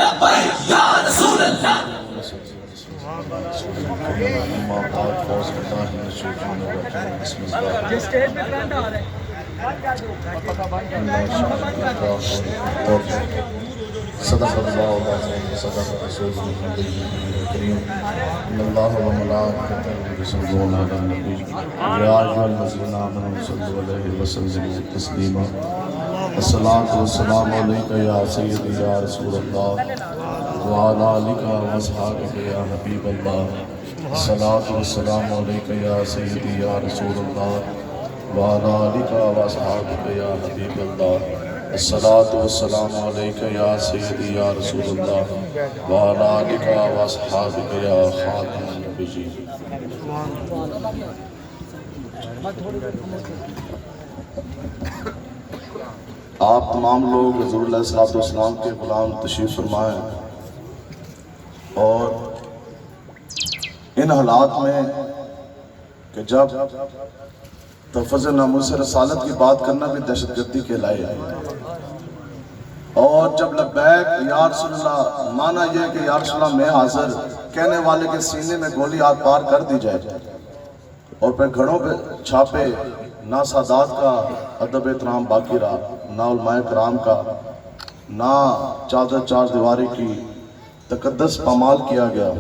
لبیک یا رسول اللہ صدق اللہ العظیم صدق رسول الکریم ان اللہ و ملائکتہ یصلون علی النبی یا ایھا الذین آمنوا صلوا علیہ وسلموا تسلیما الصلاۃ والسلام علیک یا سیدی یا رسول اللہ وعلی آلک و اصحابک یا حبیب اللہ الصلاۃ والسلام علیک یا سیدی یا رسول اللہ وعلی آلک و اصحابک یا حبیب اللہ الصلاۃ والسلام علیک یا سیدی یا رسول اللہ وعلی آلک و اصحابک یا خاتم النبیین۔ آپ تمام لوگ حضور علیہ السلام کے غلام تشریف فرمائیں اور ان حالات میں کہ جب تفظ ناموس رسالت کی بات کرنا بھی دہشت گردی کہلائے اور جب لبیک یا رسول اللہ مانا یہ کہ یا رسول اللہ میں حاضر کہنے والے کے سینے میں گولی آگ پار کر دی جائے اور پھر گھڑوں پہ چھاپے نہ سادات کا ادب احترام باقی رہا نہ علماء کرام کا نہ چادر چار دیواری کی تقدس پامال کیا گیا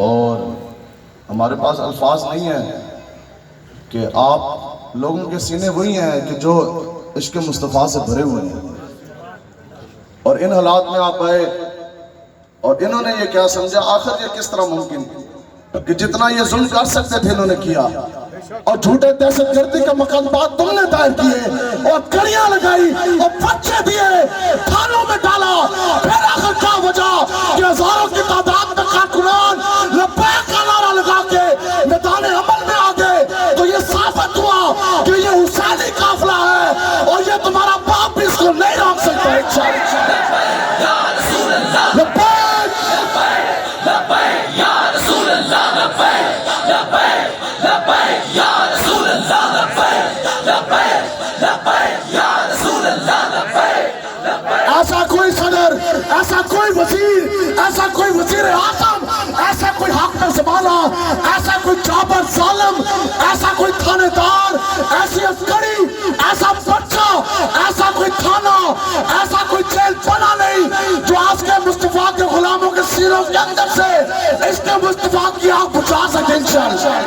اور ہمارے پاس الفاظ نہیں ہیں کہ آپ لوگوں کے سینے وہی ہیں کہ جو عشق مصطفیٰ سے بھرے ہوئے ہیں اور ان حالات میں آپ آئے اور انہوں نے یہ کیا سمجھا آخر یہ کس طرح ممکن کہ جتنا یہ ظلم کر سکتے تھے انہوں نے کیا اور جھوٹے دہشت گردی کا مقدمات تم نے دائر کیے اور کڑیاں لگائی اور بچے دیے تھانوں میں ڈالا پھر آخر کیا وجہ کہ ہزاروں کی تعداد میں کارکنان لبیک کا نعرہ لگا کے میدان عمل میں آ گئے تو یہ ثابت ہوا کہ یہ حسینی قافلہ ہے اور یہ تمہارا باپ بھی اس کو نہیں روک سکتا لبیک لبیک یا رسول اللہ لبیک لبیک لبیک یا رسول اللہ لبیک لبیک لبیک یا رسول اللہ لبیک ایسا کوئی صدر ایسا کوئی وزیر ایسا کوئی وزیر اعظم ایسا کوئی حاکم زمانہ ایسا کوئی جابر ظالم ایسا کوئی تھانے دار ایسی عسکری ایسا بچہ ایسا کوئی تھانہ ایسا کوئی جیل بنا نہیں جو آج کے مصطفیٰ کے غلاموں کے سینوں کے اندر سے اس کے مصطفیٰ کی آگ بچا سکے انشاءاللہ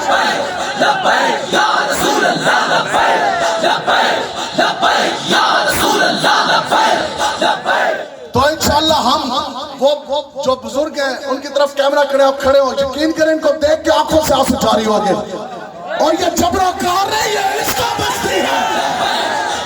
لبیک یا رسول اللہ لبیک لبیک لبیک یا رسول اللہ لبیک لبیک۔ تو انشاءاللہ ہم وہ جو بزرگ ہیں ان کی طرف کیمرہ کرے آپ کھڑے ہو یقین کریں ان کو دیکھ کے آنکھوں سے آنسو جاری ہو گئے اور یہ جبرہ کار نہیں ہے اس کا بستی ہے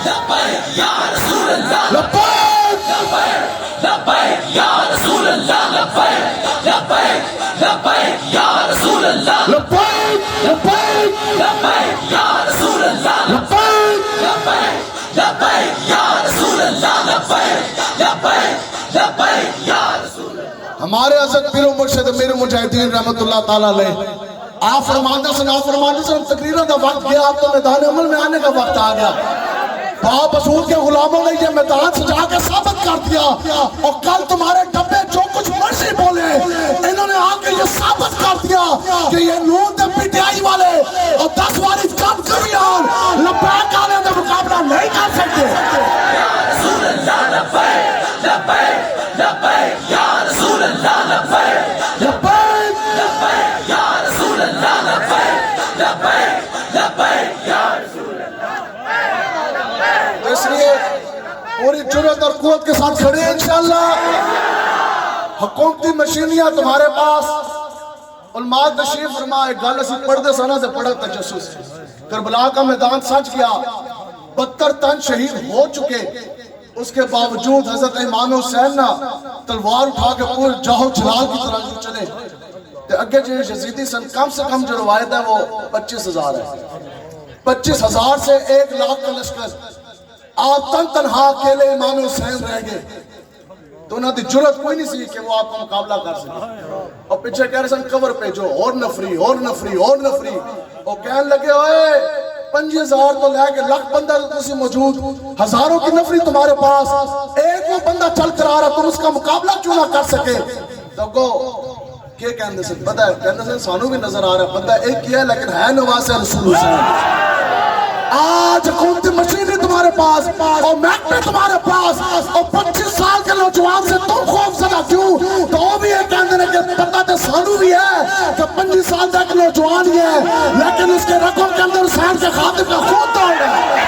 لبیک یا رسول اللہ لبیک لبیک لبیک یا رسول اللہ لبیک لبیک لبیک یا رسول اللہ لبیک لبیک لبیک یا رسول اللہ لبیک لبیک لبیک یا رسول اللہ لبیک لبیک لبیک یا رسول اللہ۔ ہمارے حضرت پیر و مرشد امیر مجاہدین رحمت اللہ تعالیٰ علیہ آپ فرماندے سے تقریروں کا وقت گیا آپ تو میدان عمل میں آنے کا وقت آ گیا باپ حضور کے غلاموں نے یہ میدان سجا کے ثابت کر دیا اور کل تمہارے ڈبے جو کچھ مرضی بولے انہوں نے آ کے یہ ثابت کر دیا کہ یہ نون دے پی ٹی آئی والے اور 10 واری کم کریان لبیک آنے کا مقابلہ نہیں کر سکتے یا رسول اللہ لبیک لبیک لبیک یا رسول اللہ لبیک لبیک لبیک یا رسول اللہ لبیک لبیک لبیک یا رسول اللہ۔ اس لیے پوری جرات اور قوت کے ساتھ کھڑے ہیں انشاءاللہ حکومتی مشینیاں تمہارے پاس علماء تشریف فرما ایک گل اسی پڑھتے سنا سے پڑھا تجسس کربلا کا میدان سچ گیا 72 تن شہید ہو چکے اس کے باوجود حضرت امام حسین نہ تلوار اٹھا کے پورے جاہو جلال کی طرح جو چلے تے اگے جو یزیدی سن کم سے کم جو روایت ہے وہ 25,000 ہے 25,000 سے 1 لاکھ کا لشکر آپ تنہا اکیلے امام حسین رہ گئے تو انہوں نے جرات کوئی نہیں سی کہ وہ آپ کا مقابلہ کر سکے اور پیچھے کہہ رہے سن کور پہ جو اور نفری اور کہنے لگے ہوئے 50,000 تو لے کے لکھ بندہ تسی موجود، ہزاروں کی نفری تمہارے پاس، ایک وہ بندہ چل کر آ رہا، تم اس کا مقابلہ کیوں نہ کر سکے؟ تو کو کیا کہنے سے پتہ ہے، کہنے سے سانو بھی نظر آ رہا ہے بندہ ایک کیا ہے لیکن ہے نواز رسول حسین۔ آج حکومتی مشینری تمہارے پاس اور محکمے تمہارے پاس، اور 25 سال کے نوجوان سے تم خوف زدہ کیوں؟ تو وہ بھی یہ کہنے لیں کہ پتہ تے سانو بھی ہے کہ 25 سال تک نوجوان ہی ہے لیکن اس کے رقم کے اندر حسین کے خاطر کا خون دوڑ رہا ہے۔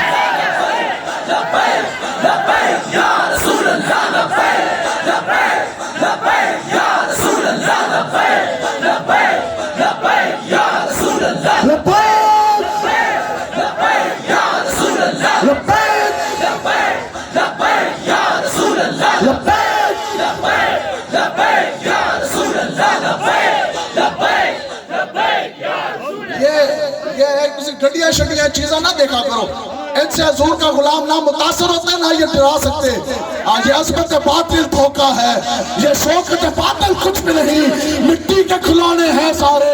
لبیک لبیک یا رسول اللہ، لبیک لبیک لبیک یا رسول اللہ، لبیک لبیک لبیک یا رسول اللہ، لبیک لبیک یا رسول اللہ، لبیک لبیک لبیک یا رسول اللہ، لبیک لبیک لبیک یا رسول اللہ، لبیک لبیک لبیک یا رسول اللہ۔ یہ کسی گھٹیا شٹیا چیزیں نہ دیکھا کرو، ان سے حضور کا غلام نہ متاثر ہوتے نہ یہ ڈرا سکتے۔ آج یہ عظمت باطل دھوکہ ہے، یہ شوکت باطل کچھ بھی نہیں، مٹی کے کھلونے ہیں سارے،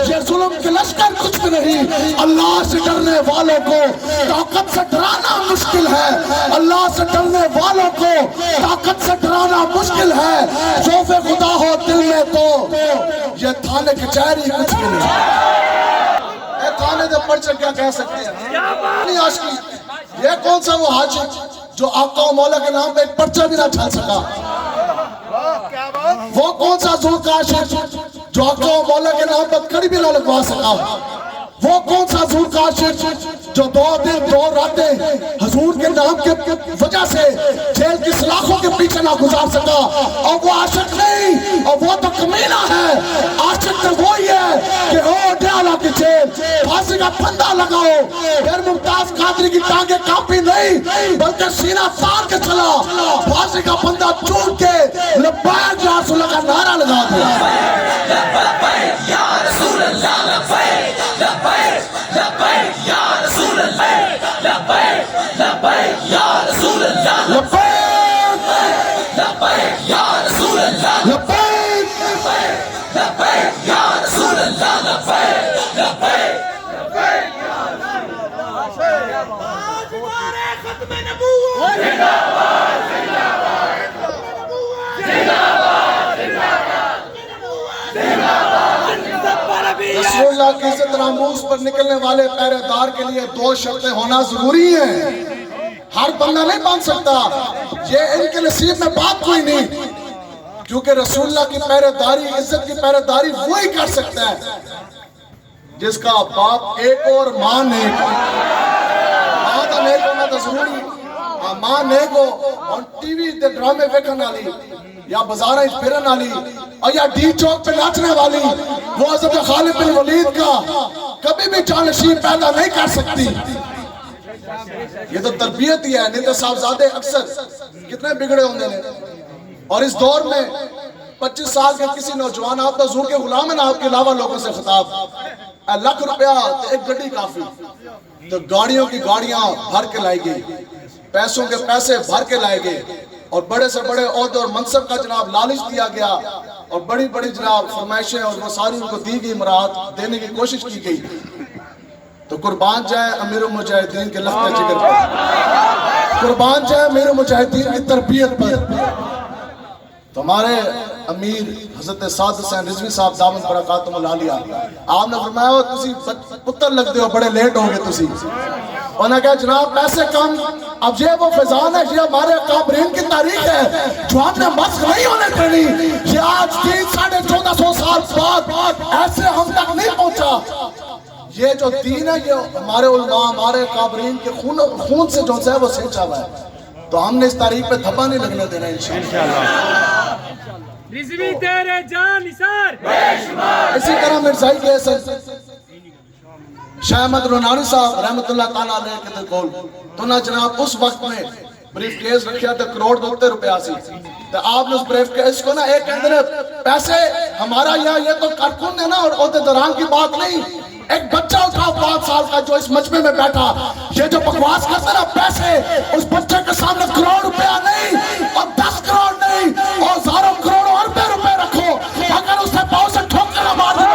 یہ ظلم کے لشکر کچھ بھی نہیں۔ اللہ سے ڈرنے والوں کو طاقت سے ڈرانا مشکل ہے، اللہ سے ڈرنے والوں کو طاقت سے ڈرانا مشکل ہے۔ خوف خدا ہو دل میں تو یہ تھانے کچہری کچھ بھی نہیں۔ اے تھانے دے پرچے کیا کہہ سکتے ہیں؟ نہیں عاشقی، یہ کون سا وہ حاجی جو آقا و مولا کے نام پہ ایک پرچہ بھی نہ چھل سکا؟ وہ کون سا حضور کا عاشق جو آقا و مولا کے نام پہ کڑی بھی نہ لگوا سکا؟ وہ کون سا حضور کا عاشق جو 2 دن 2 راتیں حضور کے نام کے وجہ سے جیل کی سلاخوں کے پیچھے نہ گزار سکا؟ اور وہ عاشق نہیں، اور وہ تو کمینہ ہے۔ عاشق تو وہی ہے کہ او ڈیالہ کی جیل پھانسی کا پھندا لگاؤ، پھر ممتاز قادری کی ٹانگیں کانپی نہیں بلکہ سینہ تار کے چلا، پھانسی کا پھندا چون کے لبیک یا رسول اللہ کا نعرہ لگا دیا۔ لبیک یا رسول اللہ، لبیک لبیک لبیک یا رسول اللہ، لبیک لبیک یا رسول اللہ، لبیک لبیک یا رسول اللہ، لبیک لبیک یا رسول اللہ، لبیک لبیک لبیک یا رسول اللہ۔ آج نعرہ ختم نبوت، زندہ باد زندہ باد، زندہ باد زندہ باد، زندہ باد۔ رسول اللہ کی عزت ناموس پر نکلنے والے پہرے دار کے لیے 2 شرطیں ہونا ضروری ہیں۔ ہر بندہ نہیں بن سکتا، یہ ان کے نصیب میں بات کوئی نہیں، کیونکہ رسول اللہ کی پہرے داری، عزت کی پہرے داری وہی کر سکتا ہے جس کا باپ ایک اور ماں نیک ہو۔ ماں تو نیک ہونا تو ضروری، ماں نیک ہو اور ٹی وی تے ڈرامے ویکھن والی یا بازارہ اس پھرن والی اور یا ڈی چوک پہ ناچنے والی وہ حضرت خالد بن ولید کا کبھی بھی جانشین پیدا نہیں کر سکتی۔ یہ تو تربیت ہی ہے، نہیں تو صاحبزادے اکثر کتنے بگڑے ہوندے ہیں۔ اور اس دور میں 25 سال کے کسی نوجوان، آپ تو حضور کے غلام ہیں نا، آپ کے علاوہ لوگوں سے خطاب، لاکھ روپیہ تو ایک گڈی کافی، تو گاڑیوں کی گاڑیاں بھر کے لائی گئی، پیسوں کے پیسے بھر کے لائے گئے، اور بڑے سے بڑے عہدے اور منصب کا جناب لالچ دیا گیا، اور بڑی بڑی جناب فرمائشیں اور وہ ساری ان کو دی گئی، مراد دینے کی کوشش کی گئی۔ تو قربان جائے امیر المجاہدین کے لخت جگر پر، قربان جائے امیر المجاہدین کی تربیت پر۔ تو ہمارے امیر حضرت سعد حسین رضوی صاحب دامن برکاتہم العالیہ، آپ نے فرمایا ہو تسی پتر لگ دے ہو، بڑے لیٹ ہو گے تسی۔ انہوں نے کہا جناب پیسے کم، اب یہ وہ فیضان ہے، یہ ہمارے اکابرین کی تاریخ ہے جو ہم نے مسخ نہیں ہونے دینی۔ یہ آج 1450 سال بعد ایسے ہم تک نہیں پہنچا۔ یہ جو دین ہے یہ ہمارے علماء، ہمارے اکابرین کے خون سے جو ہے وہ سینچا ہوا ہے، تو ہم نے اس تاریخ پہ دھبا نہیں لگنے دینا انشاءاللہ۔ رضوی تیرے جان نثار، اسی طرح مرزائی کے شاہ احمد رونانی صاحب رحمت اللہ تعالیٰ علیہ کے دل تو نہ جناب اس وقت میں بریف کیس رکھیا تھا 1,60,00,000 سی، تو آپ نے اس بریف کیس کو نا ایک اندر پیسے ہمارا یہ تو کارکن ہے نا، اور عہدے داران کی بات نہیں، ایک بچہ اٹھا 5 سال کا جو اس مجمع میں بیٹھا، یہ جو بکواس کرتا نا پیسے، اس بچے کے سامنے کروڑ روپیہ نہیں اور 10 کروڑ نہیں اور ہزاروں کروڑوں اربوں روپے رکھو، اگر اس نے پاؤں سے ٹھوکر نہ مار دیا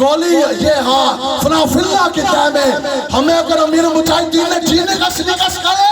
گولی یہ ہاں فنا فلہ کی تہ میں ہمیں اگر امیر مجاہدین نے جینے کا سلیقہ سکھایا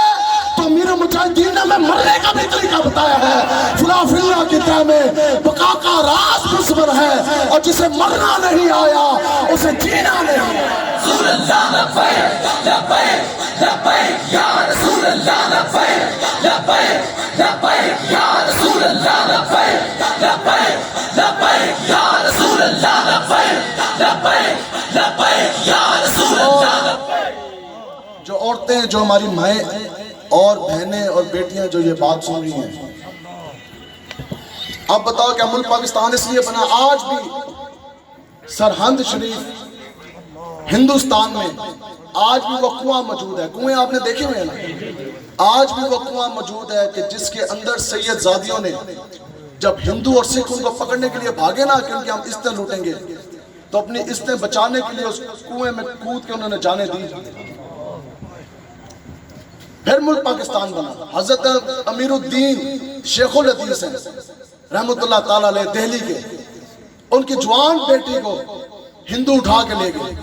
تو امیر مجاہدین نے ہمیں مرنے کا بھی طریقہ بتایا ہے. فنا فلہ کی تہ میں بقا کا راز مصور ہے اور جسے مرنا نہیں آیا اسے جینا نہیں. رسول اللہ لبیک لبیک لبیک یا رسول اللہ لبیک لبیک لبیک یا رسول اللہ لبیک لبیک لبیک یا رسول اللہ لبیک لبیک لبیک یا رسول اللہ لبیک. جو عورتیں جو ہماری مائیں اور بہنیں اور بیٹیاں جو یہ بات سن رہی ہیں, اب بتاؤ کیا ملک پاکستان اس لیے بنا؟ آج بھی سرہند شریف ہندوستان میں آج بھی وہ کنواں موجود ہے. کنویں آپ نے دیکھے ہوئے ہیں نا؟ آج بھی وہ کنواں موجود ہے کہ جس کے اندر سید زادیوں نے جب ہندو اور سکھ ان کو پکڑنے کے لیے بھاگے نا کیونکہ ہم استیں لوٹیں گے, تو اپنی استیں بچانے کے لیے اس کنویں میں کود کے انہوں نے جانے دی. پھر ملک پاکستان بنا. حضرت امیر الدین شیخ الحدیث ہیں رحمت اللہ تعالیٰ علیہ, دہلی کے, ان کی جوان بیٹی کو ہندو اٹھا کے لے گئے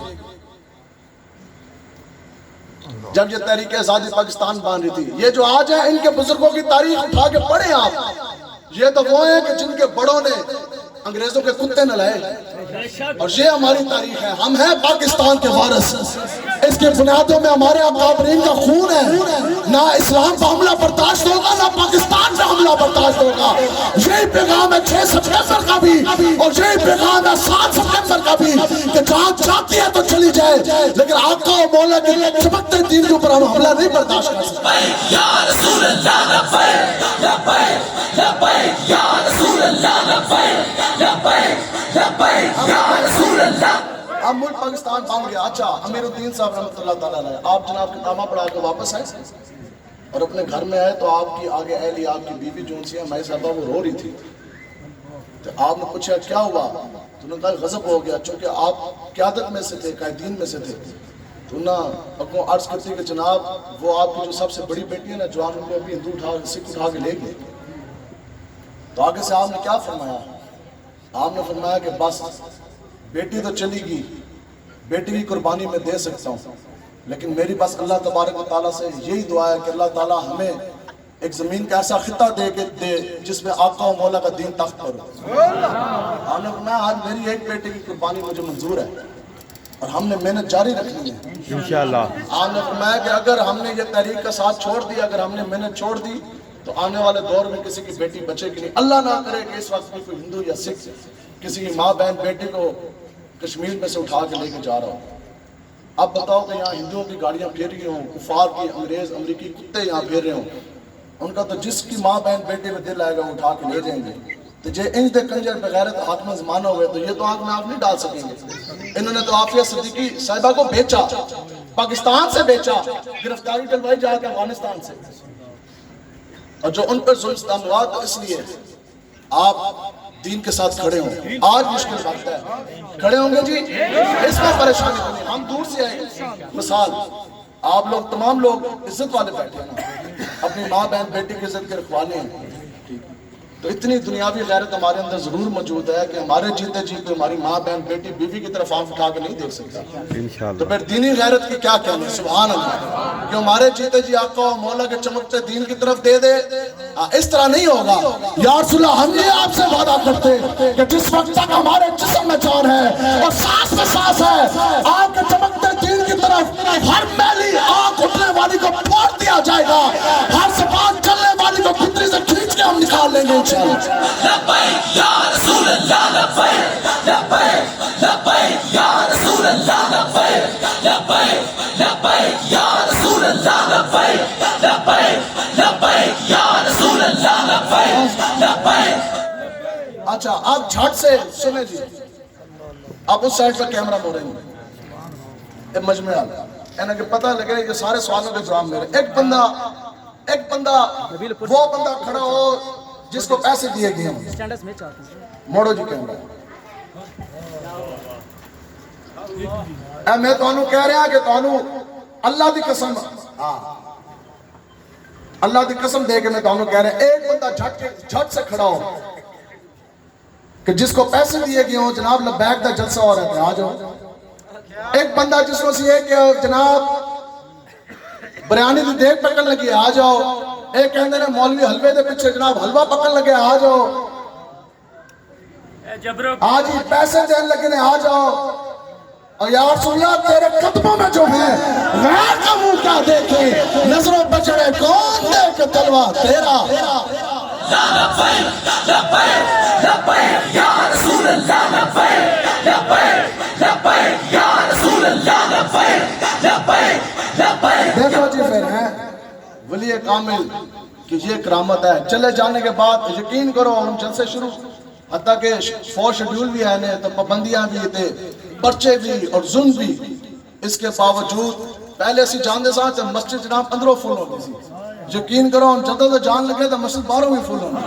جب یہ تحریک آزادی پاکستان بان رہی تھی. یہ جو آج ہے ان کے بزرگوں کی تاریخ اٹھا کے پڑھیں آپ. یہ تو وہ ہیں کہ جن کے بڑوں نے انگریزوں کے کتے نہ لائے, اور یہ ہماری تاریخ ہے. ہم ہیں پاکستان کے وارث. اس کے بنیادوں میں ہمارے اکابرین کا خون ہے. نہ اسلام پر حملہ برداشت ہوگا, نہ پاکستان پر حملہ برداشت ہوگا. یہی پیغام ہے 6 ستمبر کا بھی, اور یہی پیغام ہے 7 ستمبر کا بھی کہ جہاں چاہتی ہے تو چلی جائے, لیکن آقا و مولا کے چمکتے دین کے اوپر ہم حملہ نہیں برداشت کر سکتے. یا رسول اللہ لبیک لبیک لبیک یا رسول اللہ لبیک لبیک لبیک یا رسول اللہ. اب ملک پاکستان بن گیا. اچھا, امیر الدین صاحب رحمۃ اللہ تعالیٰ علیہ, آپ جناب کتابہ پڑھا کے واپس آئے اور اپنے گھر میں آئے تو آپ کی آگے اہلی, آپ کی بیوی جو سی مائی صاحبہ, وہ رو رہی تھی. تو آپ نے پوچھا کیا ہوا؟ تو انہوں نے کہا غضب ہو گیا, چونکہ آپ قیادت میں سے تھے, قائدین میں سے تھے. تو انہوں نے عرض کرتی کہ جناب وہ آپ کی جو سب سے بڑی بیٹی ہے نا جوان, ان کو ابھی ہندو اٹھا سکھ اٹھا کے لے گئے. تو آگے سے آپ نے کیا فرمایا؟ آپ نے فرمایا کہ بس بیٹی تو چلی گئی, بیٹی کی قربانی میں دے سکتا ہوں, لیکن میری بس اللہ تبارک و تعالیٰ سے یہی دعا ہے کہ اللہ تعالیٰ ہمیں ایک زمین کا ایسا خطہ دے جس میں آقا و مولا کا دین تخت پر ہو. آپ نے فرمایا آج میری ایک بیٹی کی قربانی مجھے منظور ہے اور ہم نے محنت جاری رکھنی ہے انشاءاللہ. آپ نے فرمایا کہ اگر ہم نے یہ تحریک کا ساتھ چھوڑ دیا, اگر ہم نے محنت چھوڑ دی, تو آنے والے دور میں کسی کی بیٹی بچے گی نہیں. اللہ نہ کرے کہ اس وقت کوئی ہندو یا سکھ کسی کی ماں بہن بیٹی کو کشمیر میں سے اٹھا کے لے کے جا رہا ہو. اب بتاؤ کہ یہاں ہندوؤں کی گاڑیاں پھیر رہی ہوں, کفار کی انگریز امریکی کتے یہاں پھیر رہے ہوں, ان کا تو جس کی ماں بہن بیٹے میں دل آئے گا وہ اٹھا کے لے جائیں گے. تو جے انج دے کنجر بغیرت حاکم زمانہ ہوئے تو یہ تو آنکھ میں آپ نہیں ڈال سکیں گے. انہوں نے تو عافیہ صدیقی صاحبہ کو بیچا, پاکستان سے بیچا, گرفتاری ڈلوائی جا کے افغانستان سے, اور جو ان پر ظلم ستم ہوا تو اس لیے آپ دین کے ساتھ کھڑے ہوں. آج مشکل وقت ہے, کھڑے ہوں گے جی, اس میں پریشانی نہیں. ہم دور سے آئے, مثال آپ لوگ تمام لوگ عزت والے بیٹھے ہیں نا, اپنی ماں بہن بیٹی کی عزت کے رکھوانے ہیں, تو اتنی دنیاوی غیرت ہمارے اندر ضرور موجود ہے کہ ہمارے جیتے جی کوئی ہماری ماں بہن بیٹی بیوی کی طرف آنکھ اٹھا کے نہیں دیکھ سکتا. تو پھر دینی غیرت کی کیا کہنے, سبحان اللہ, کہ ہمارے جیتے جی آقا و مولا کے چمکتے دین کی طرف دے دے. اس طرح نہیں ہوگا. یا رسول اللہ, ہم یہ آپ سے وعدہ کرتے کہ جس وقت تک ہمارے جسم میں جان ہے اور سانس میں سانس ہے, آپ کے چمکتے دین کی طرف ہر میلی آنکھ اٹھنے والی کو پھوڑ دیا جائے گا, ہر زبان چلنے والی کو کتری سے کھینچ کے ہم نکال لیں گے. لبیک یا رسول اللہ لبیک لبیک لبیک یا رسول اللہ لبیک لبیک لبیک یا رسول اللہ لبیک لبیک لبیک یا رسول اللہ لبیک لبیک. اچھا اب جھٹ سے سنیں جی, اب اس سائڈ پر کیمرہ ہو رہے ہیں مجمع انہیں کہ پتہ لگے یہ سارے سوالوں کے جواب میرے. ایک بندہ وہ بندہ کھڑا ہو جس کو پیسے دیے گئے ہیں, موڑو جی کیمرہ. میں تو انہوں کہہ رہا کہ تو انہوں اللہ دی قسم, اللہ دی قسم دے کے میں تو انہوں کہہ رہا, ایک بندہ جھٹ سے کھڑا ہو کہ جس کو پیسے دیے گئے ہوں جناب لبیک دا جلسہ ہو رہا ہے آ جاؤ. ایک بندہ جس کو سی ہے کہ جناب بریانی دی دیکھ پکڑ لگی آ جاؤ. ایک کہندے نے مولوی حلوے دے پیچھے جناب حلوہ پکڑ لگے آ جاؤ. آج ہی پیسے دین لگے نے آ جاؤ. اور یا رسول اللہ تیرے قدموں میں جو ہے غیر کا منہ کیا دیکھے نظروں پہ چڑھے کون دیکھ تلوار تیرا. لبیک لبیک لبیک یا رسول اللہ لبیک لبیک لبیک یا رسول اللہ لبیک لبیک لبیک. دیکھو جی پھر ہیں ولی کامل کہ یہ کرامت ہے. چلے جانے کے بعد یقین کرو ہم جلسے شروع حتیٰ کہ فور شیڈیول بھی آئے تو پابندیاں بھی تھے پرچے بھی اور ظلم بھی. اس کے باوجود پہلے اسی جاندے ساتھ مسجد جناب 15 فل ہو گئی تھی. یقین کرو ہم جدہ تو جان لگے تو مسجد 12 بھی فل ہونا.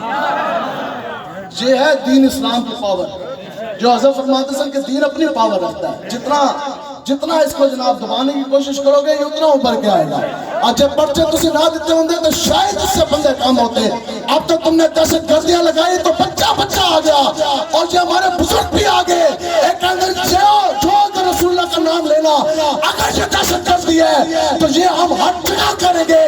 یہ ہے دین اسلام کی پاور جو حضرت فرماتے ہیں کہ دین اپنی پاور رکھتا ہے. جتنا اس کو جناب دبانے کی کوشش کرو گے یہ اتنا اوپر کے آئے گا. آج جب پرچے تسی نہ دیتے ہوں تو شاید اس سے بندے کام ہوتے. اب تو تم نے دہشت گردیاں لگائی تو بچہ آ گیا اور یہ ہمارے بزرگ بھی آ گئے. ایک اندر جو رسول اللہ کا نام لینا اگر یہ دہشت گردی ہے تو یہ ہم ہر جگہ کریں گے,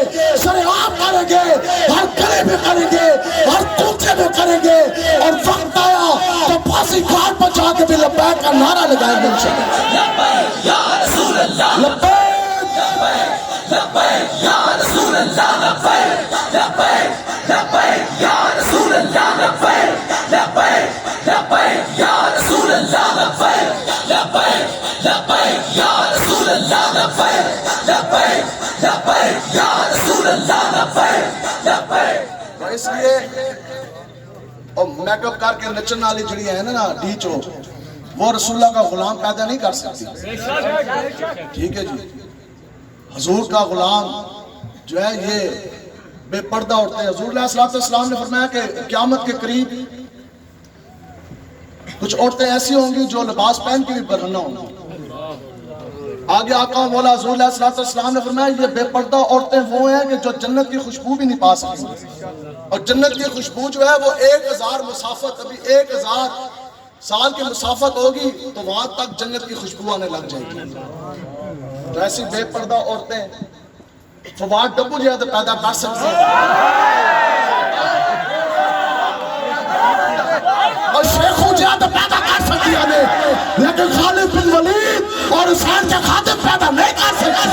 سر عام کریں گے, ہر گلے میں کریں گے, ہر کوچے میں کریں گے. اور وقت آیا تو پھانسی گھاٹ پر جا کے بھی لبیک کا نعرہ لگائیں گے انشاءاللہ. لبیک یا رسول اللہ لبیک لبیک لبیک یا رسول اللہ لبیک لبیک لبیک یا رسول اللہ لبیک لبیک لبیک یا رسول اللہ لبیک لبیک لبیک یا رسول اللہ لبیک لبیک لبیک یا رسول اللہ لبیک لبیک. اس لیے اور میک اپ کر کے نچن والی جڑی ہے نا ڈیچو وہ رسول اللہ کا غلام پیدا نہیں کر سکتی. ٹھیک ہے جی. حضور کا غلام جو ہے یہ بے پردہ عورتیں. حضور علیہ السلام نے فرمایا کہ قیامت کے قریب کچھ عورتیں ایسی ہوں گی جو لباس پہن کے بھی برہنہ ہوں گی. آگے آقا مولا حضور علیہ السلام نے فرمایا یہ بے پردہ عورتیں وہ ہیں کہ جو جنت کی خوشبو بھی نہیں پا سکتی. اور جنت کی خوشبو جو ہے وہ 1000 مسافت ابھی 1000 سال کی مسافت ہوگی تو وہاں تک جنت کی خوشبو آنے لگ جائے گی. تو ایسی بے پردہ عورتیں فواد ڈبو جو ہے تو پیدا کر سکتی ہیں اور شیخوں جو ہے تو پیدا کر سکتی ہیں لیکن خالد بن ولید اور حسین کے خاتم پیدا نہیں کر سکتی.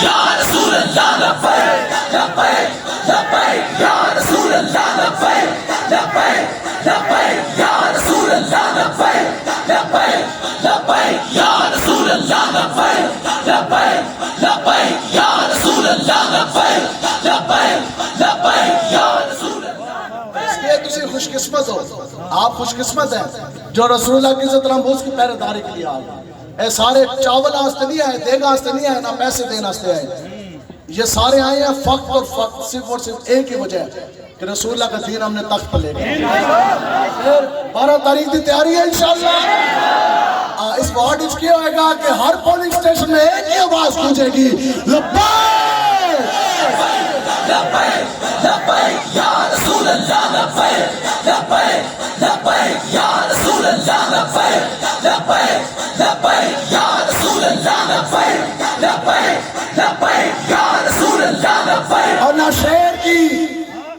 یا رسول اللہ لبیک لبیک لبیک یا رسول اللہ لبیک لبیک لبیک یا رسول اللہ لبیک لبیک لبیک یا رسول اللہ لبیک لبیک لبیک یا رسول اللہ لبیک لبیک لبیک یا رسول اللہ. اس لیے تسی خوش قسمت ہو. آپ خوش قسمت ہیں جو رسول اللہ کی عزت رمبوز کی پہرے داری کے لیے آئے. اے سارے چاول آستے نہیں آئے, دیگ آستے نہیں آئے, نہ پیسے دین آستے آئے. یہ سارے آئے ہیں فقط اور فقط صرف اور صرف ایک ہی وجہ ہے کہ رسول اللہ کا دین ہم نے تخت پر لے گئے. 12 تاریخ کی تیاری ہے انشاءاللہ. اس وارڈ اس کیا ہوئے گا کہ ہر پولنگ سٹیشن میں ایک ہی آواز گونجے گی لبیک لبیک لبیک یا رسول اللہ لبیک لبیک لبیک یا رسول اللہ لبیک لبیک لبیک یا رسول اللہ لبیک لبیک لبیک یا رسول اللہ لبیک. اور نہ شیر کی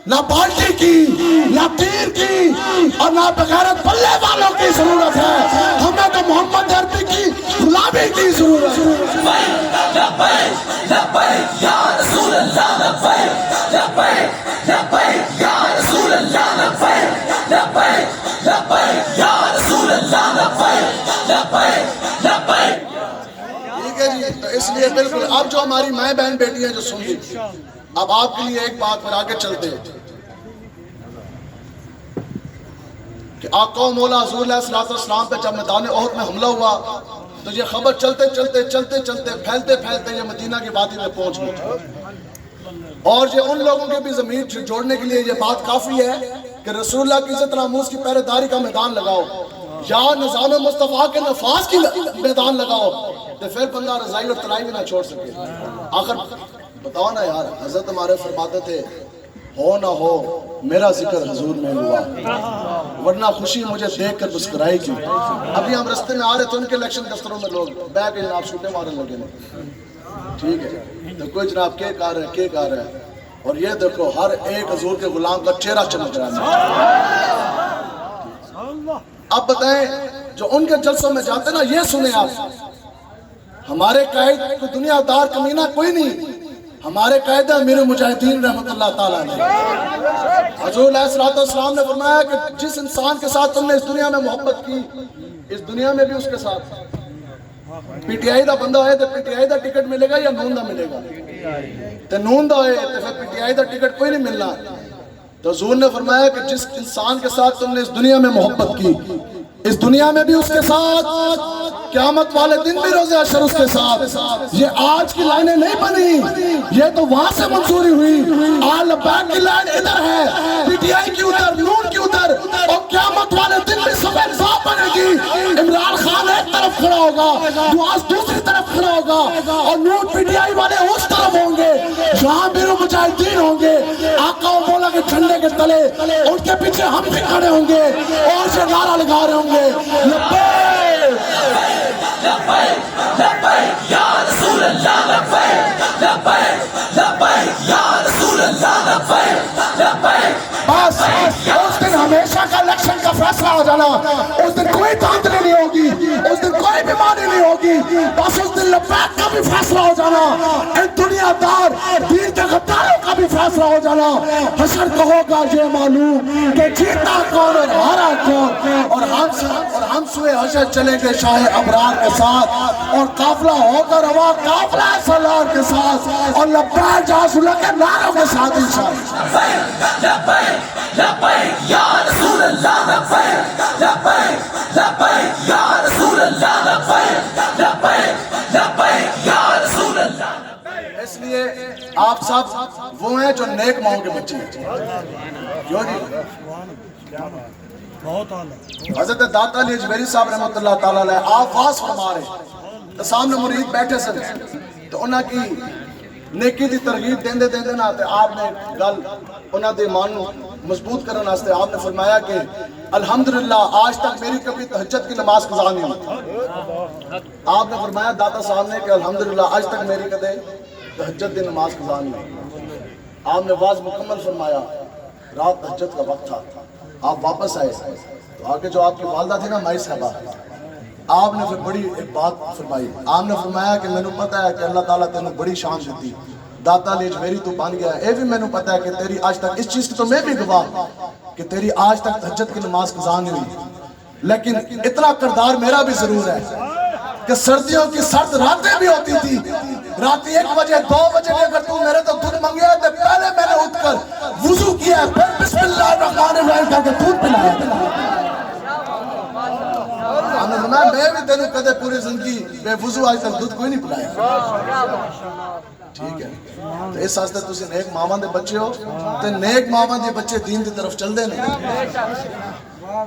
نہ بالٹی کی نہ تیر کی اور نہ بغیرت بلے والوں کی ضرورت ہے. ہمیں تو محمد عربی کی غلامی کی ضرورت ہے. لبیک لبیک یا رسول اللہ لبیک لبیک لبیک یا رسول اللہ لبیک لبیک لبیک یا رسول اللہ لبیک لبیک لبیک. ٹھیک ہے جی. تو اس لیے بالکل اب جو ہماری مائیں بہن بیٹی ہیں جو سن لی, اب آپ کے لیے ایک بات پھر آگے چلتے ہیں کہ آقا و مولا حضور علیہ السلام پہ جب میدان احد میں حملہ ہوا تو یہ خبر چلتے چلتے پھیلتے پھیلتے یہ مدینہ کی وادی میں پہنچ گئی. اور یہ ان لوگوں کے بھی ضمیر جوڑنے کے لیے یہ بات کافی ہے کہ رسول اللہ کی عزت ناموس کی پہرے داری کا میدان لگاؤ یا نظام مصطفیٰ کے نفاذ کی میدان لگاؤ تو پھر بندہ رضائی اور تلائی بھی نہ چھوڑ سکے. آخر بتاؤ نا یار, حضرت ہمارے فرماتے تھے ہو نہ ہو میرا ذکر حضور میں ہوا، ورنہ خوشی مجھے دیکھ کر مسکرائی کی۔ ابھی ہم رستے میں آ رہے تھے، ان کے الیکشن دفتروں میں لوگ بیٹھ کے جناب چھوٹے مارنے لگے نے، ٹھیک ہے، تو کوئی جناب کے کہہ رہے ہیں، اور یہ دیکھو ہر ایک حضور کے غلام کا چہرہ چمک رہا ہے۔ اب بتائیں جو ان کے جلسوں میں جاتے نا، یہ سنیں آپ، ہمارے قائد کو دنیا دار کمینہ کوئی نہیں، ہمارے قائد امیر مجاہدین رحمت اللہ تعالیٰ نے۔ حضور علیہ السلام نے فرمایا کہ جس انسان کے ساتھ تم نے اس دنیا میں محبت کی، اس دنیا میں بھی اس کے ساتھ پی ٹی آئی دا بندہ ہے تو P T I the ticket ملے گا یا نون دا ملے گا؟ تو نون دا ہے تو پھر P T I the ticket کوئی نہیں ملنا۔ تو حضور نے فرمایا کہ جس انسان کے ساتھ تم نے اس دنیا میں محبت کی، اس دنیا میں بھی اس کے ساتھ، قیامت والے دن بھی روز حشر اس کے ساتھ۔ یہ آج کی لائنیں نہیں بنی، یہ تو وہاں سے منظوری ہوئی۔ آل بیک کی لائن ادھر ہے، پی ٹی آئی کی ادھر، نون کی ادھر، اور قیامت والے دن بھی سب انصاف بنے گی۔ عمران خان ایک طرف کھڑا ہوگا، دعاس دوسری طرف کھڑا ہوگا، اور نون پی ٹی آئی والے اس طرف ہوں گے جہاں میرے مجاہدین ہوں گے۔ آقا و مولا کے جھنڈے کے تلے ان کے پیچھے ہم بھی کھڑے ہوں گے اور سے نعرہ لگا رہے ہوں گے، لبیک لبیک لبیک یا رسول اللہ، لبیک لبیک لبیک یا رسول اللہ، لبیک لبیک۔ بس اس دن ہمیشہ کا الیکشن کا فیصلہ ہو جانا، اس دن کوئی دھاندلی نہیں ہوگی، اس دن کوئی بیماری نہیں ہوگی، بس اس دن لبیک کا بھی فیصلہ ہو جانا، ان دنیا دار دین کے غداروں کا بھی فیصلہ ہو جانا۔ حشر کو ہوگا یہ معلوم کہ جیتا کون اور ہارا کون، اور ہم سوئے حشر چلیں گے شاہ ابرار کے ساتھ، اور قافلہ ہوگا روا قافلہ سالار کے ساتھ، اور لبیک جہاں سلا کے نعروں کے ساتھ انشاءاللہ۔ لبیک لبیک یا رسول اللہ، لبیک لبیک لبیک یا رسول اللہ، لبیک لبیک لبیک یا رسول اللہ۔ اس لیے آپ سب وہ ہیں جو نیک ماؤں کے بچے ہیں، کیوں جی؟ حضرت داتا علی اجمیری صاحب رحمت اللہ تعالیٰ علیہ آپ واس فرما رہے تو سامنے مرید بیٹھے سن، تو انہاں کی نیکی دی ترغیب دیندے نا، تے آپ نے گل انہاں دے ایمان مضبوط کرنے واسطے آپ نے فرمایا کہ الحمدللہ آج تک میری کبھی تہجد کی نماز قضا نہیں ہوئی۔ آپ نے فرمایا داتا صاحب نے کہ الحمدللہ آج تک میری کدے تہجد کی نماز قضا نہیں ہوئی۔ آپ نے واز مکمل فرمایا، رات تہجد کا وقت تھا، آپ واپس آئے تو آگے جو آپ کی والدہ تھی نا مائی صاحبہ، آپ نے پھر بڑی ایک بات فرمائی، آپ نے فرمایا کہ میں نے پتا ہے کہ اللہ تعالیٰ تینوں بڑی شان دیتی، داتا علی اجمیری تو بن گیا ہے، اے بھی میں نے پتا ہے کہ تیری آج تک اس چیز کی تو میں بھی گواہ کہ تیری آج تک تہجد کی نماز قضا نہیں ہوئی، لیکن اتنا کردار میرا بھی ضرور ہے کہ سردیوں کی سرد راتیں بھی ہوتی تھی، رات 1 بجے 2 بجے بھی اگر تو میرے تو دودھ منگیا تو پہلے میں نے اٹھ کر وضو کیا، پھر بسم اللہ الرحمن الرحیم کہہ کے دودھ پلایا۔ میں بھی تینوں کدے پوری زندگی بے وضو آج تک دودھ کوئی نہیں پلایا، ٹھیک ہے؟ تو اس واسطے تسی نیک ماواں دے بچے ہو، تے نیک ماواں دے بچے دین دی طرف چل دے نہیں۔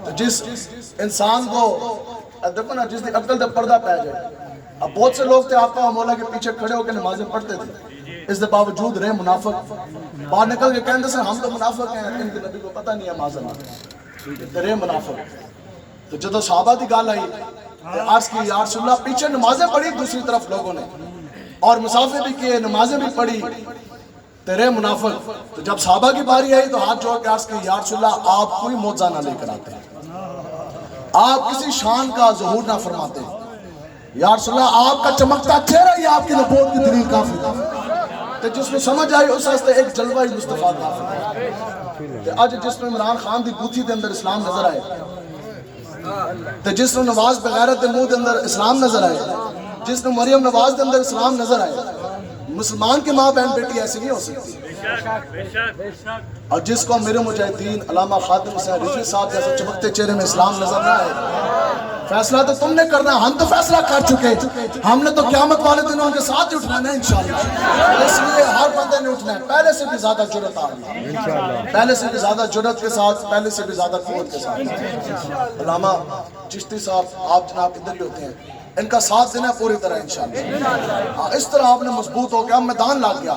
تو جس انسان کو دیکھو نا، جس دی عقل دے پردہ پہ جائے، اب بہت سے لوگ تھے آقا و مولا کے پیچھے کھڑے ہو کے نمازیں پڑھتے تھے، اس دے باوجود رہے منافق، باہر نکل کے کہندے سے ہم تو منافق ہیں، ان کے نبی کو پتہ نہیں ہے ماذا رہے منافق۔ تو جدو صحابہ دی گال آئی عرض کی یا رسول اللہ، پیچھے نمازیں پڑھی دوسری طرف لوگوں نے، اور مسافر بھی کیے، نمازیں بھی پڑھی، تیرے منافق۔ تو جب صحابہ کی باری آئی تو ہاتھ جوڑ کے عرض کی یا رسول اللہ، آپ کوئی معجزہ نہ لے کر آتے، آپ کسی شان کا ظہور نہ فرماتے، یا رسول اللہ آپ کا چمکتا چہرہ ہی آپ کی نبوت کی دلیل کافی تھا۔ تو جس میں سمجھ آئی اس واسطے ایک جلوہ مصطفیٰ کافی تھا۔ آج جس میں عمران خان دی بوتھی دے اندر اسلام نظر آئے، تو جس نے نواز بغیرت دے منہ دے اندر اسلام نظر آئے، جس نے مریم نواز دے اندر اسلام نظر آئے، مسلمان کی ماں بہن بیٹی ایسی نہیں ہو سکتی۔ اور جس کو میرے مجاہدین علامہ خاتم حسین رضوی صاحب جیسے چمکتے چہرے میں اسلام نظر نہ آئے، فیصلہ تو تم نے کرنا، ہم تو فیصلہ کر چکے، ہم نے تو قیامت والے دنوں کے ساتھ ہی اٹھنا ہے انشاءاللہ۔ اس لیے ہر بندے نے اٹھنا ہے، پہلے سے بھی زیادہ جرأت آ گئی، پہلے سے بھی زیادہ جرأت کے ساتھ، پہلے سے بھی زیادہ قوت کے ساتھ۔ علامہ چشتی صاحب آپ جناب ادھر ہی ہوتے ہیں، ان کا ساتھ دینا پوری طرح انشاءاللہ۔ اس طرح آپ نے مضبوط ہو گیا، میدان لا گیا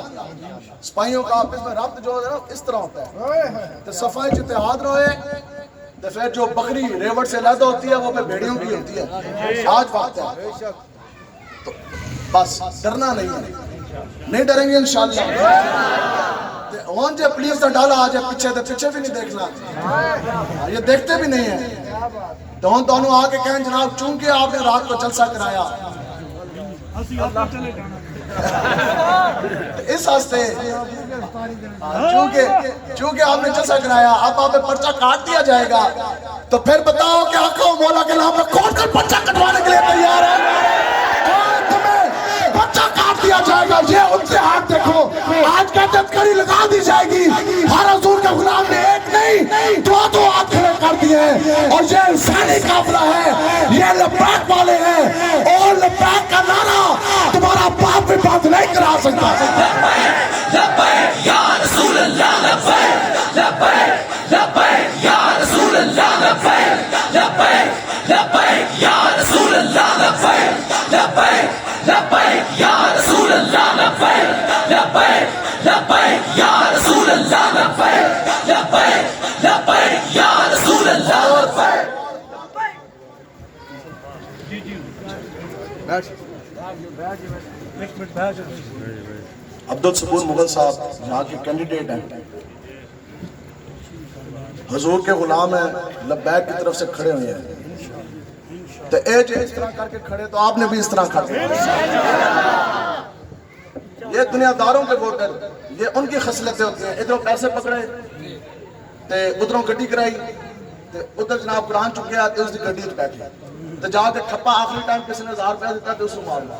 سپاہیوں کا آپس میں ربط جو ہے نا اس طرح ہوتا ہے، تو صفائی اتحاد رہے، تو پھر جو بکری ریوڑ سے لیدہ ہوتی ہے وہ پہ بھیڑیوں کی ہوتی ہے، آج وقت ہے، تو بس ڈرنا نہیں ہے، نہیں ڈریں گے انشاءاللہ۔ وہاں جے پلیز نہ ڈالا آجے پیچھے، تو پیچھے بھی نہیں دیکھنا، یہ دیکھتے بھی نہیں ہیں، دونوں آگے کہیں جناب چونکہ آپ نے رات کو جلسہ کرایا اس ہستے، چونکہ آپ نے جلسہ کرایا، اب آپ پرچہ کاٹ دیا جائے گا، تو پھر بتاؤ کہ آقا و مولا کے نام پر کون کر پرچہ کٹوانے کے لیے تیار ہے؟ تمہیں پرچہ کاٹ دیا جائے گا، یہ ان سے ہاتھ دیکھو، آج کا تذکری لگا دی جائے گی، ہر حضور کے غلام نے ایک نہیں دو ہاتھ کھڑے کر دیے، اور یہ انسانی قافلہ ہے، یہ لبیک والے ہیں، اور لبیک کا نعرہ تمہارا باپ بھی بند نہیں کرا سکتا۔ لبیک یا رسول اللہ، لبیک لبیک لبیک یا رسول اللہ، لبیک لبیک لبیک یا رسول اللہ، لبیک لبیک لبیک یا رسول اللہ، لبیک لبیک لبیک یا رسول اللہ، لبیک لبیک لبیک یا رسول اللہ، لبیک۔ عبدالصبور مغل صاحب یہاں کے کینڈیڈیٹ ہیں، حضور کے غلام ہیں، لبیک کی طرف سے کھڑے ہوئے ہیں، تو اس طرح کر کے کھڑے، تو آپ نے بھی اس طرح کر کے، یہ دنیا داروں کے ووٹر، یہ ان کی خصلتیں ہوتی ہیں، ادھروں پیسے پکڑے تو ادھروں گڈی کرائی، تو ادھر جناب قرآن چکیا تو اس کی گڈی بیٹھے، تو جا کے کھپا آخری ٹائم کسی نے 1000 روپے دیتا تو اس کو مارنا۔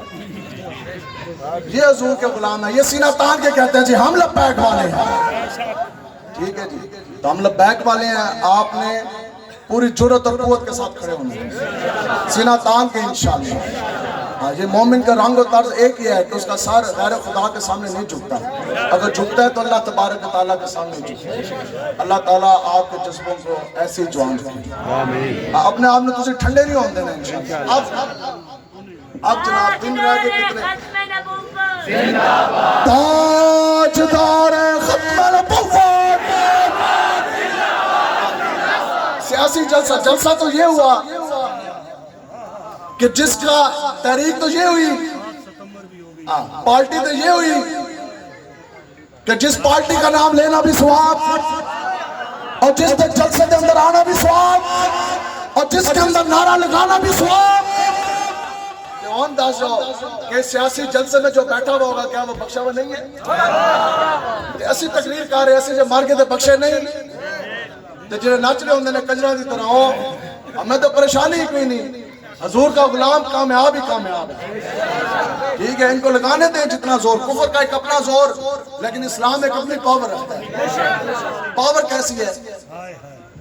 یہ حضور کے غلام ہیں، یہ سینہ تان کے کہتے ہیں جی ہم لبیک والے ہیں، ٹھیک ہے جی، تو ہم لبیک والے ہیں، آپ نے پوری جرأت اور قوت کے ساتھ کھڑے ہونے، سینہ تان کے انشاءاللہ۔ یہ مومن کا رنگ و طرز ایک ہی ہے کہ اس کا سر غیر خدا کے سامنے نہیں جھکتا، اگر جھکتا ہے تو اللہ تبارک و تعالیٰ کے سامنے جھکتا ہے۔ اللہ تعالیٰ آپ کے جذبوں کو ایسے ہی جوان رکھے، اپنے آپ نے تجھے ٹھنڈے نہیں ہونے دینا انشاءاللہ۔ اب جناب دن رہ کے کتنے، تاجدار ختم نبوت، سیاسی جلسہ تو یہ ہوا کہ جس کا تحریک تو یہ ہوئی، پارٹی تو یہ ہوئی کہ جس پارٹی کا نام لینا بھی ثواب، اور جس کے جلسے کے اندر آنا بھی ثواب، اور جس کے اندر نعرہ لگانا بھی ثواب۔ کہ سیاسی جلسے میں جو بیٹھا ہوا ہوگا کیا وہ بخشا ہوا نہیں ہے؟ ایسی تقریر کر رہے ایسے جو مار کے بخشے نہیں، تو جنہیں نچ رہے ہوندے نے کجرہ دی طرح ہو، ہمیں تو پریشانی ہی کوئی نہیں، حضور کا غلام کامیاب ہی کامیاب ہے، ٹھیک ہے، ان کو لگانے دیں جتنا زور، کفر کا ایک اپنا زور، لیکن اسلام ایک اپنی پاور رکھتا ہے۔ پاور کیسی ہے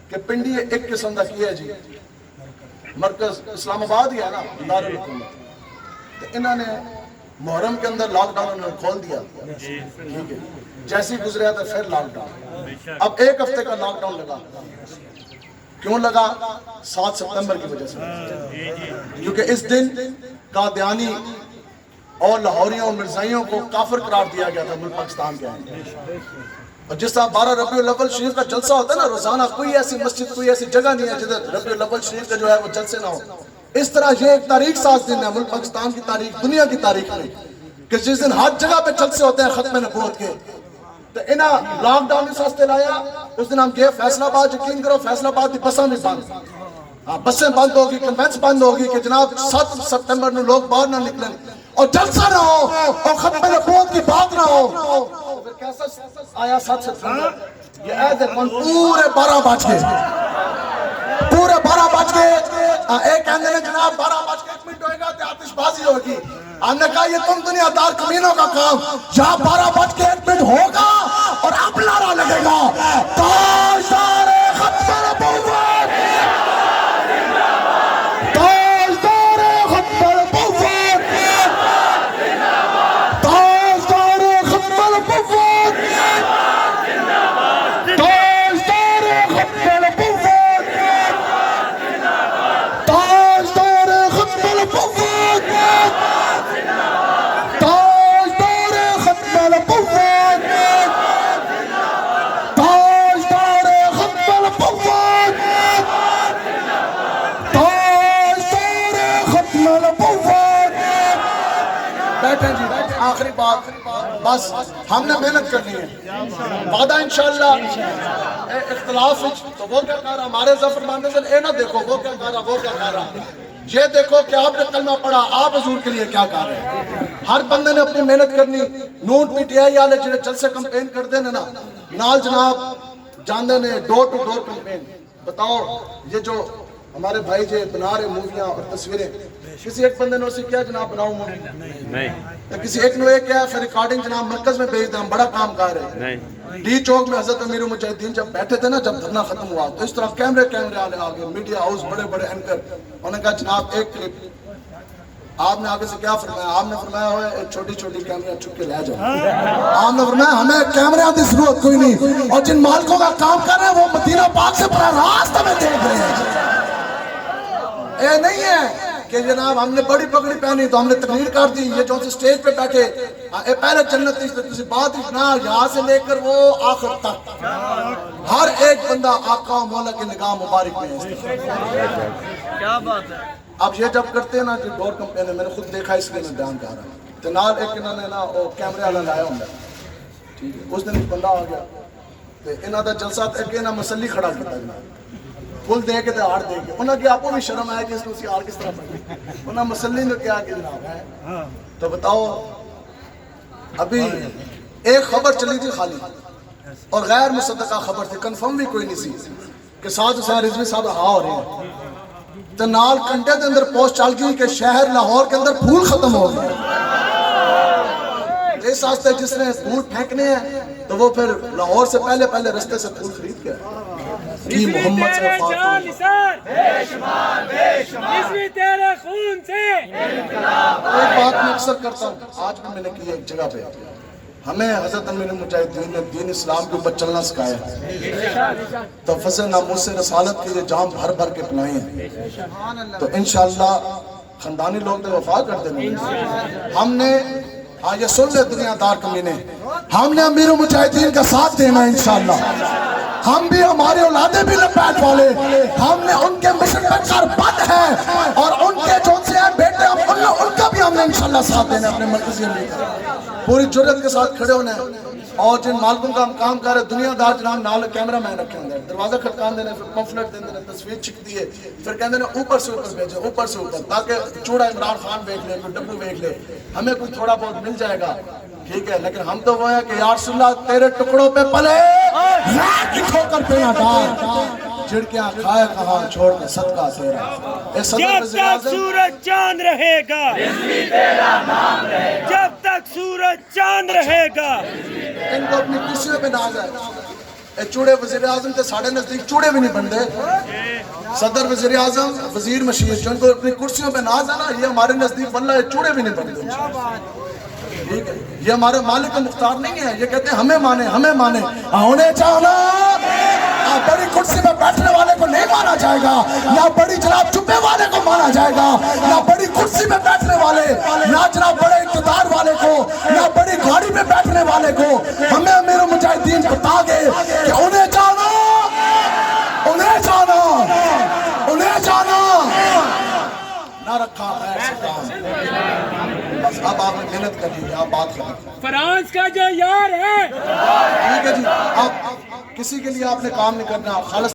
کہ پنڈی ایک قسم کا کی ہے جی، مرکز اسلام آباد ہی ہے نا، دارالحکومت، تو انہوں نے محرم کے اندر لاک ڈاؤن انہوں نے کھول دیا، ٹھیک ہے، جیسی گزریا تو پھر لاک ڈاؤن، اب ایک ہفتے کا لاک ڈاؤن لگا، کیوں لگا؟ 7 ستمبر کی وجہ سے، کیونکہ اس دن قادیانی اور لاہوریوں اور مرزائیوں کو کافر قرار دیا گیا تھا ملک پاکستان کے اندر، اور جس طرح 12 ربیع الاول شریف کا جلسہ ہوتا ہے نا روزانہ، کوئی ایسی مسجد کوئی ایسی جگہ نہیں ہے جدھر ربیع الاول شریف کا جو ہے وہ جلسے نہ ہو، اس طرح یہ ایک تاریخ ساز دن ہے ملک پاکستان کی تاریخ، دنیا کی تاریخ میں، کہ جس دن ہر جگہ پہ جلسے ہوتے ہیں ختم نبوت کے، تو انہاں لاک ڈاؤن اس واسطے لایا، اس دن ہم گئے فیصلہ آباد، یقین کرو فیصلہ آباد کی بسیں بھی بند، بسیں بند ہوگی، کنوینس بند ہوگی کہ جناب 7 ستمبر میں لوگ باہر نہ نکلیں، اور جلسہ نہ ہو، اور ختم نبوت کی بات نہ ہو، پھر کیسا آیا 7 ستمبر؟ یہ عید کون پورے 12 بج گئے، پورے 12 بج گئے، ایک کہنے نے جناب 12:01 ہوئے گا تو آتش بازی ہوگی، ہم نے کہا یہ تم دنیا دار کمینوں کا کام، جہاں 12:01 ہوگا اور اب نعرہ لگے گا تاجدار ختم نبوت، بیٹھیں جی آخری بات بس ہم نے محنت کرنی ہے وعدہ انشاءاللہ اختلاف تو وہ کیا کہہ رہا ہمارے ظفر ماندے سے اے نہ دیکھو وہ کیا کہہ رہا وہ کیا کہہ رہا یہ دیکھو کہ آپ نے کلمہ پڑھا آپ حضور کے لیے کیا کہہ رہے ہیں ہر بندے نے اپنی محنت کرنی نون پی ٹی آئی والے جنہیں جلسے کمپین کر دینے نا نال جناب جاندے نے ڈور ٹو ڈور کمپین بتاؤ یہ جو ہمارے بھائی جے بنا رہے موویاں اور تصویریں کسی ایک بندے نے اسے کیا جناب بناؤ مووی نہیں کسی ایک نے کیا پھر ریکارڈنگ جناب مرکز میں بھیج دیں ہم بڑا کام کر رہے ہیں ڈی چوک میں حضرت امیر المجاہدین جب بیٹھے تھے نا جب دھرنا ختم ہوا تو اس طرح کیمرے والے آگے میڈیا ہاؤس بڑے بڑے اینکر انہوں نے کہا جناب ایک کلپ آپ نے آگے سے کیا فرمایا آپ نے فرمایا ہوئے ایک چھوٹی چھوٹی کیمرے چک کے لے جاؤ آپ نے فرمایا ہمیں کیمرے کی ضرورت کوئی نہیں اور جن مالکوں کا کام کر رہے ہیں وہ مدینہ پاک سے براہ راست ہمیں دیکھ رہے ہیں اے نہیں ہے کہ جناب ہم نے بڑی پگڑی پہنی تو ہم نے تقریر کر دی یہ جو سٹیج پہ بیٹھے اے پہلے جنت تھی بات اتنا یہاں سے لے کر وہ آخر تک ہر ایک بندہ آقا و مولا کی نگاہ مبارک میں ہے کیا بات ہے اب یہ جب کرتے ہیں نا کہ ڈور کمپین ہے میں نے خود دیکھا اس لیے میں بیان کر رہا ہوں تو نال ایک انہوں نے نا وہ کیمرے والا لایا ہوں ٹھیک ہے اس دن ایک بندہ آ گیا تو انہوں نے جلسہ ایک انہوں مسلی کھڑا کیا جناب پھول دے کے تو آڑ دے کے انہوں نے آپ کو بھی شرم آیا کہ اس کو اسی آڑ کس طرح پڑی انہوں نے مسلی نے کیا کہ جناب ہے تو بتاؤ ابھی ایک خبر چلی تھی خالی اور غیر مصدقہ خبر تھی کنفرم بھی کوئی نہیں سی کہ ساتھ حسین رضوی صاحب ہاں ہو رہے ہیں تو نال کنٹے دے اندر پوسٹ چل گئی کہ شہر لاہور کے اندر پھول ختم ہو گئے اس واسطے جس نے پھول پھینکنے ہیں تو وہ پھر لاہور سے پہلے رستے سے پھول خرید کے کی محمد سے وفات تیرے خون سے ایک بات میں اکثر کرتا ہوں آج بھی میں نے کی ایک جگہ پہ ہمیں حضرت امیر المجاہدین نے دین اسلام کے اوپر چلنا سکھایا تو فضل ناموس رسالت کے لیے جام بھر بھر کے پلائے ہیں تو انشاءاللہ خاندانی لوگ تو وفا کر دیں ہم نے ہاں یہ سن لے دنیا دار کمینے ہم نے امیر المجاہدین کا ساتھ دینا انشاءاللہ ہم بھی ہمارے اولادیں بھی لپیٹ والے ہم نے ان کے مشن میں کربند ہے اور ان کے جو سے ہیں بیٹے ان کا بھی ہم نے انشاءاللہ ساتھ دینا اپنے مرکزی امیر کا پوری جرت کے ساتھ کھڑے ہونے اور جن مالکوں کا ہم کام کر رہے دنیا دار جناب نال کیمرہ مین رکھے ہوں دروازہ کھٹکان دینے پھر پمفلٹ دینے تصویر چھک دیئے پھر کہندے نے اوپر سے اوپر بھیجے اوپر سے اوپر تاکہ چوڑا عمران خان بیٹھ لے کوئی ڈبو بیٹھ لے ہمیں کوئی تھوڑا بہت مل جائے گا ٹھیک ہے لیکن ہم تو وہ ہیں کہ یا رسول اللہ تیرے ٹکڑوں پہ پلے راک ٹھوکر پہ نہ ڈال جھڑکیاں کھائے کہاں چھوڑ کے صدقہ تیرا جب تک سورج چاند رہے گا جب تک سورج چاند رہے گا ان کو اپنی کرسیوں پہ ناز ہے اے چوڑے وزیر اعظم تے ساڑھے نزدیک چوڑے بھی نہیں بندے صدر وزیر اعظم وزیر مشیر جو ان کو اپنی کرسیوں پہ ناز ہے نا یہ ہمارے نزدیک واللہ یہ چوڑے بھی نہیں بندے ٹھیک ہے یہ ہمارے مالک مختار نہیں ہے یہ کہتے ہیں ہمیں مانے ہونے چاہنا بڑی کرسی میں بیٹھنے والے کو نہیں مانا جائے گا نہ بڑی جناب چپے والے کو مانا جائے گا نہ بڑی کرسی میں بیٹھنے والے نہ جناب بڑے اقتدار والے کو نہ بڑی گاڑی میں بیٹھنے والے کو ہمیں امیر المجاہدین بتا گے کہ انہیں جانا نہ رکھا ہے بس اب آپ محنت کریے آپ بات کریں فرانس کا جو یار ہے ٹھیک ہے جی اب کسی کے لیے آپ نے کام نہیں کرنا خالص